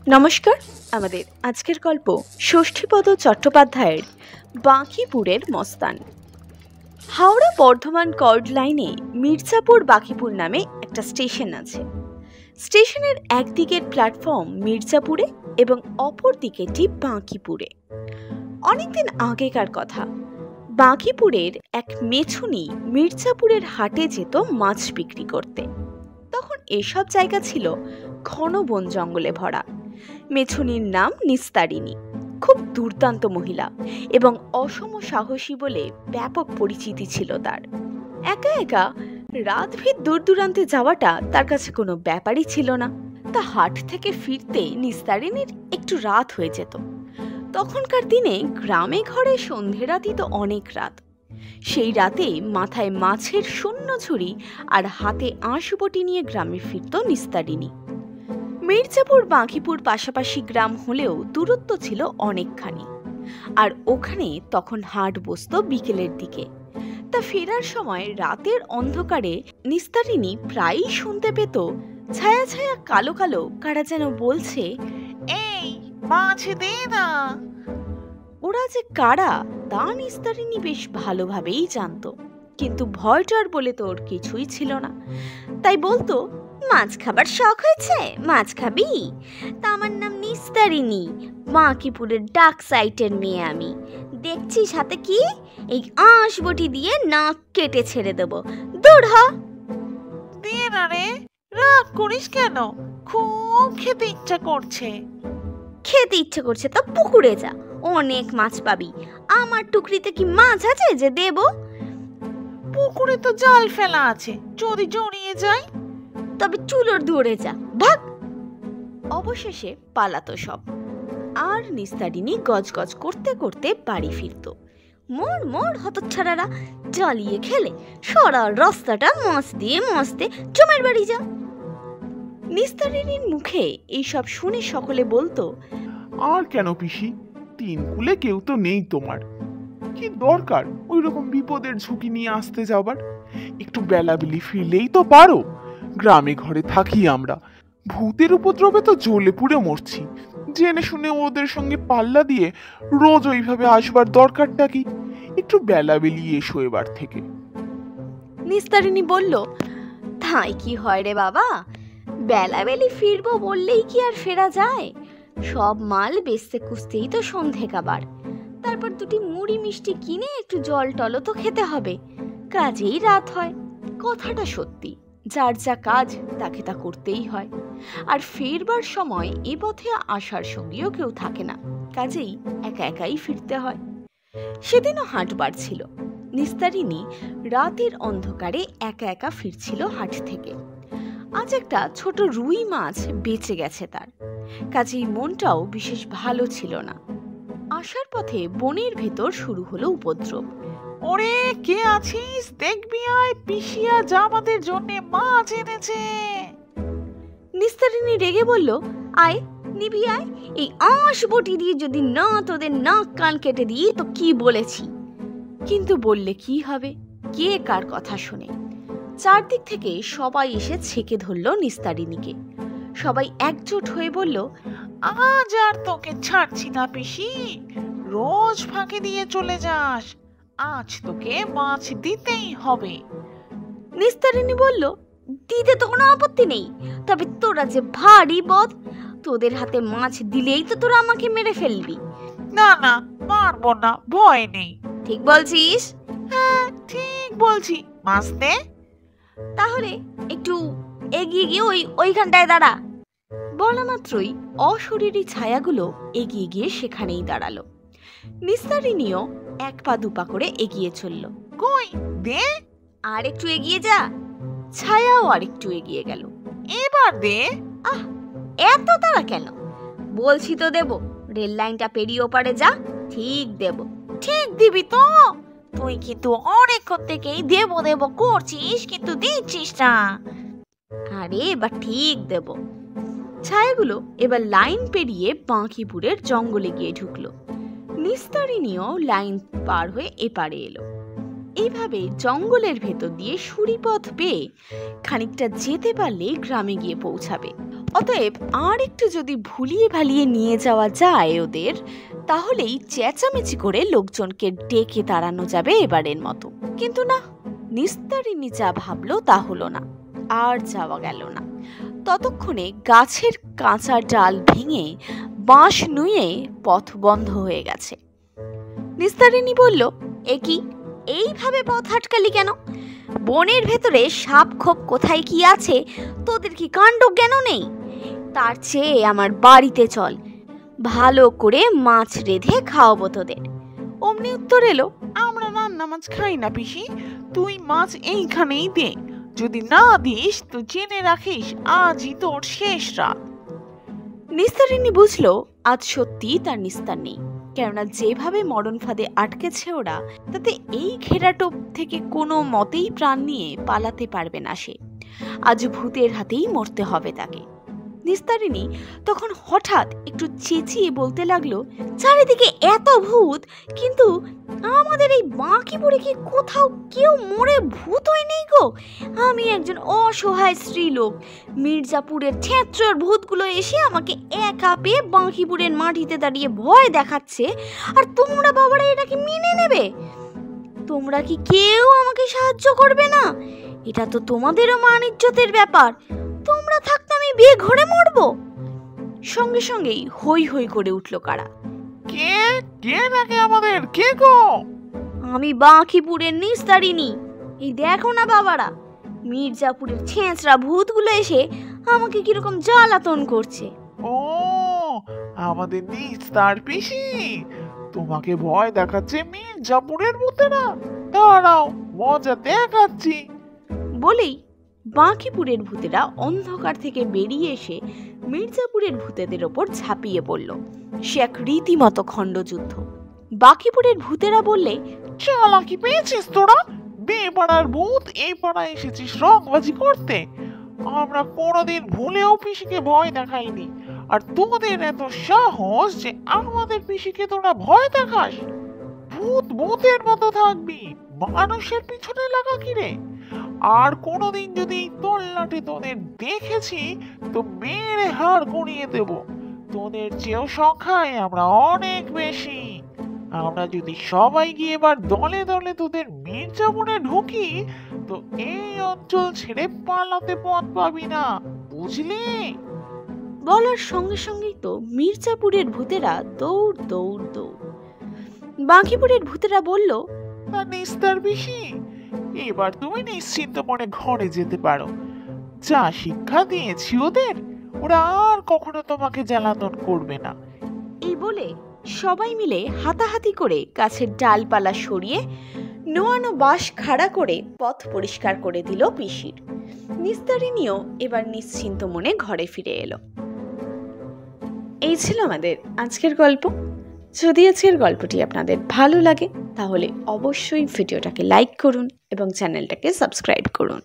নমস্কার। আমাদের আজকের গল্প ষষ্ঠীপদ চট্টোপাধ্যায়ের বাঁকিপুরের মস্তান। হাওড়া বর্ধমান কর্ড লাইনে মির্জাপুর বাঁকিপুর নামে একটা স্টেশন আছে। স্টেশনের একদিকের প্ল্যাটফর্ম মির্জাপুরে এবং অপর দিকেটি বাঁকিপুরে। অনেকদিন আগেকার কথা, বাঁকিপুরের এক মেছুনি মির্জাপুরের হাটে যেত মাছ বিক্রি করতে। তখন এসব জায়গা ছিল ঘন বন জঙ্গলে ভরা। মেছুনির নাম নিস্তারিণী। খুব দুর্দান্ত মহিলা এবং অসম সাহসী বলে ব্যাপক পরিচিতি ছিল তার। একা একা রাতভর দূর দূরান্তে যাওয়াটা তার কাছে কোনো ব্যাপারই ছিল না। তা হাট থেকে ফিরতে নিস্তারিণীর একটু রাত হয়ে যেত। তখনকার দিনে গ্রামে ঘরে সন্ধে রাতই তো অনেক রাত। সেই রাতে মাথায় মাছের শূন্য ঝুড়ি আর হাতে আঁশবটি নিয়ে গ্রামে ফিরত নিস্তারিণী। মির্জাপুর বাঁকিপুর পাশাপাশি গ্রাম হলেও দূরত্ব ছিল অনেকখানি, আর ওখানে তখন হাট বসত বিকেলের দিকে। তা ফেরার সময় রাতের অন্ধকারে নিস্তারিণী প্রায়ই শুনতে পেত ছায়া ছায়া কালো কালো কারা যেন বলছে, এই মাছ দে না। ওরা যে কারা তা নিস্তারিণী বেশ ভালোভাবেই জানত, কিন্তু ভয়টার বলে তোর কিছুই ছিল না। তাই বলতো, মাছ খাবার শখ হয়েছে, মাছ খাবি? তা আমার নাম নিস্তারিণী, বাঁকিপুরের ডাক সাইটের মেয়ে আমি। দেখছিস হাতে কি? এই আঁশবটি দিয়ে নাক কেটে ছেড়ে দেবো, দূর হ। দে না রে, রাগ করিস কেন? খুব খেতে ইচ্ছা করছে। খেতে ইচ্ছে করছে তো পুকুরে যা, অনেক মাছ পাবি। আমার টুকরিতে কি মাছ আছে যে দেব? পুকুরে তো জাল ফেলা আছে, যদি জড়িয়ে যায়। তবে চুলোর ধরে যা, ভাগ। অবশেষে পালাতো সব, আর নিস্তারিণী গজগজ করতে করতে বাড়ি ফিরত। মোর মোর হতচ্ছাড়ারা, জ্বালিয়ে খেলে সরা রাস্তাটা মস্তে মস্তে জমের বাড়ি যা। নিস্তারিণীর মুখে এইসব শুনে সকলে বলতো, আর কেন পিসি, তিন কুলে কেউ তো নেই তোমার, কি দরকার ওই রকম বিপদের ঝুঁকি নিয়ে আসতে যাবার? একটু বেলাবেলি ফিরলেই তো পারো। গ্রামে ঘরে থাকি আমরা, ভূতের উপদ্রবে তো জ্বলে পুড়ে মরছি। জেনে শুনে ওদের সঙ্গে পাল্লা দিয়ে রোজ ওইভাবে আসবার দরকারটা কি? একটু বেলাবেলি এসো এবার থেকে। নিস্তারিণী বলল, তাই কি হয় রে বাবা, বেলাবেলি ফিরবো বললেই কি আর ফেরা যায়? সব মাল বেচতে কুচতেই তো সন্ধে কাবার। তারপর দুটি মুড়ি মিষ্টি কিনে একটু জল টলও তো খেতে হবে, কাজেই রাত হয়। কথাটা সত্যি, যার যা কাজ তাকে তা করতেই হয়। আর ফিরবার সময় এ পথে আসার সঙ্গীও কেউ থাকে না, কাজেই একা একাই ফিরতে হয়। সেদিনও হাটবার ছিল। নিস্তারিণী রাতের অন্ধকারে একা একা ফিরছিল হাট থেকে। আজ একটা ছোট রুই মাছ বেঁচে গেছে তার, কাজেই মনটাও বিশেষ ভালো ছিল না। আসার পথে বনের ভেতর শুরু হলো উপদ্রব। ওরে কে আছিস দেখবি আয়, পিসিয়া জামাদের জন্য মাছ এনেছে। নিস্তারিণী রেগে বলল, আয় নিবি আয়, এই আঁশবটি দিয়ে যদি না তোদের নাক কান কেটে দিই তো কি বলেছি। কিন্তু বললে কি হবে, কে কার কথা শোনে? চারদিক থেকে সবাই এসে ছেকে ধরল নিস্তারিণীকে। সবাই একজোট হয়ে বলল, আজ আর তোকে ছাড়ছি না পিসি, রোজ ফাঁকি দিয়ে চলে যাস, আজ তোকে মাছ দিতেই হবে। নিস্তারিণী বলল, দিতে তো কোনো আপত্তি নেই, তবে তোরা যে ভারী বদ, তোদের হাতে মাছ দিলেই তো তোরা আমাকে মেরে ফেলবি। না না, মারবো না, ভয় নেই। ঠিক বলছিস? হ্যাঁ ঠিক বলছি, মাছ দে। তাহলে একটু এগিয়ে গিয়ে ওইখানটায় দাঁড়া। বলা মাত্রই অশরীরী ছায়াগুলো এগিয়ে গিয়ে সেখানেই দাঁড়ালো। নিস্তারিণীও এক পা দুপা করে এগিয়ে চলল। কই দে। আর একটু এগিয়ে যা। ছায়াও আর একটু এগিয়ে গেল। এবার দে। আহ, এত তাড়া কেন? বলছি তো দেব, রেল লাইনটা পেরিয়ে ওপারে যা, ঠিক দেব। ঠিক দিবি তো? তুই কিন্তু অনেকক্ষণ থেকেই দেব দেব করছিস, কিন্তু দিচ্ছিস না। আরে এবার ঠিক দেব। ছায়াগুলো এবার লাইন পেরিয়ে বাঁকিপুরের জঙ্গলে গিয়ে ঢুকলো। নিস্তারিণীও লাইন পার হয়ে এপারে এলো। এইভাবে জঙ্গলের ভেতর দিয়ে সুড়িপথ পেয়ে খানিকটা যেতে পারলে গ্রামে গিয়ে পৌঁছাবে। অতএব আর একটু যদি ভুলিয়ে ভালিয়ে নিয়ে যাওয়া যায় ওদের, তাহলেই চেঁচামেচি করে লোকজনকে ডেকে তাড়ানো যাবে এবারের মতো। কিন্তু না, নিস্তারিণী যা ভাবলো তা হলো না, আর যাওয়া গেল না। ততক্ষণে গাছের কাঁচা ডাল ভেঙে বাঁশ নুয়ে পথ বন্ধ হয়ে গেছে। নিস্তারিণী বলল, এ কি, এইভাবে পথ আটকালি কেন? বনের ভেতরে সাপ খোপ কোথায় কি আছে, তোদের কি কাণ্ড জ্ঞান নেই? তার চেয়ে আমার বাড়িতে চল, ভালো করে মাছ রেঁধে খাওয়াবো তোদের। অমনি উত্তর এলো, আমরা রান্না মাছ খাই না পিসি, তুই মাছ এইখানেই দে। যদি না দিস তো জেনে রাখিস আজই তোর শেষ রাত। নিস্তারিণী বুঝলো আজ সত্যি তার নিস্তার নেই, কেননা যেভাবে মরণ ফাঁদে আটকেছে ওরা, তাতে এই ঘেরাটোপ থেকে কোনো মতেই প্রাণ নিয়ে পালাতে পারবে না সে। আজ ভূতের হাতেই মরতে হবে তাকে। নিস্তারিণী তখন হঠাৎ একটু চেঁচিয়ে বলতে লাগলো, চারিদিকে এত ভূত, কিন্তু আমাদের এই বাঁকিপুরে কি কোথাও কেউ মরে ভূত হয় নেই গো? আমি একজন অসহায় স্ত্রীলোক, মির্জাপুরের ছেঁচড় ভূতগুলো এসে আমাকে একা পেয়ে বাঁকিপুরের মাটিতে দাঁড়িয়ে ভয় দেখাচ্ছে, আর তোমরা বাবারা এটাকে মেনে নেবে? তোমরা কি কেউ আমাকে সাহায্য করবে না? এটা তো তোমাদেরও মান ইজ্জতের ব্যাপার। তোমরা থাকতে আমি বিয়ে ঘরে মরবো। সঙ্গে সঙ্গেই হই হই করে উঠল কারা। কে কে নাকি আমাদের, কে গো? আমি বাঁকিপুরের নিস্তারিণী। এই দেখো না বাবারা, মির্জাপুরের ছেঁচড়া ভূতগুলো এসে আমাকে কিরকম জ্বালাতন করছে। ও, আমাদের নিস্তার পিসি তোমাকে ভয় দেখাচ্ছে মির্জাপুরের ভূতেরা? দাঁড়াও, মজা দেখাচ্ছি। বলেই বাঁকিপুরের ভূতেরা অন্ধকার থেকে বেরিয়ে এসে মির্জাপুরের ভূতেদের ওপর ঝাঁপিয়ে পড়ল। সে এক রীতিমতো খণ্ডযুদ্ধ। বাঁকিপুরের ভূতেরা বললে, চালাকি পেয়েছিস তোরা? বেপাড়ার ভূত এই পাড়ায় এসেছিস রংবাজি করতে? আমরা কোনোদিন ভুলেও পিসিকে ভয় দেখাইনি, আর তোদের এত সাহস যে আমাদের পিসিকে তোরা ভয় দেখাস? ভূত ভূতের মতো থাকবি, মানুষের পিছনে লাগা কিরে? আর কোনোদিন যদি তল্লাটে তোদের দেখেছি তো মেরে হাড় গুঁড়িয়ে দেব। তোদের চেয়েও সংখ্যায় আমরা অনেক বেশি। আমরা যদি সবাই গিয়ে এবার দলে দলে তোদের মির্জাপুরে ঢুকি, তো এই অঞ্চল ছেড়ে পালাতে পথ পাবি না, বুঝলি? বলার সঙ্গে সঙ্গেই তো মির্জাপুরের ভূতেরা দৌড় দৌড় দৌড়। বাঁকিপুরের ভূতেরা বলল, না নিস্তার পিসি, এবার তুমি নিশ্চিন্ত মনে ঘরে যেতে পারো। যা শিক্ষা দিয়েছি ওদের, ওরা আর কখনো তোমাকে জ্বালাতন করবে না। এই বলে সবাই মিলে হাতাহাতি করে গাছের ডালপালা সরিয়ে নোয়ানো বাঁশ খাড়া করে পথ পরিষ্কার করে দিল পিসির। নিস্তারিণীও এবার নিশ্চিন্ত মনে ঘরে ফিরে এলো। এই ছিল আমাদের আজকের গল্প। যদি আজকের গল্পটি আপনাদের ভালো লাগে তাহলে অবশ্যই ভিডিওটাকে লাইক করুন এবং চ্যানেলটাকে সাবস্ক্রাইব করুন।